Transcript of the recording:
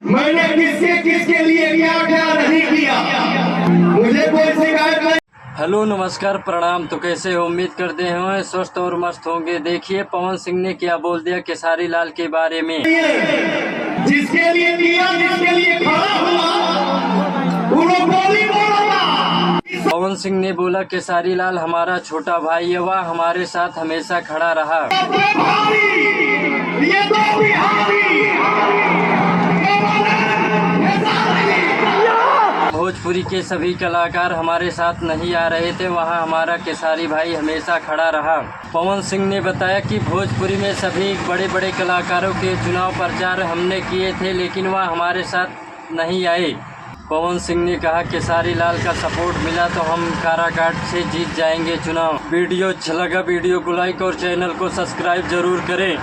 मैंने किसके लिए क्या नहीं किया, मुझे कोई शिकायत नहीं। हेलो नमस्कार प्रणाम। तो कैसे हो? उम्मीद करते हैं स्वस्थ और मस्त होंगे। देखिए पवन सिंह ने क्या बोल दिया केसारी लाल के बारे में। जिसके लिए किया, जिसके लिए खड़ा हुआ, वो गोली बोला। पवन सिंह ने बोला केसारी लाल हमारा छोटा भाई है, वह हमारे साथ हमेशा खड़ा रहा। ये दो बिहारी भोजपुरी के सभी कलाकार हमारे साथ नहीं आ रहे थे, वहाँ हमारा केसारी भाई हमेशा खड़ा रहा। पवन सिंह ने बताया कि भोजपुरी में सभी बड़े बड़े कलाकारों के चुनाव प्रचार हमने किए थे, लेकिन वह हमारे साथ नहीं आए। पवन सिंह ने कहा केसारी लाल का सपोर्ट मिला तो हम काराकाट से जीत जाएंगे चुनाव। वीडियो अच्छा लगा वीडियो को लाइक और चैनल को सब्सक्राइब जरूर करें।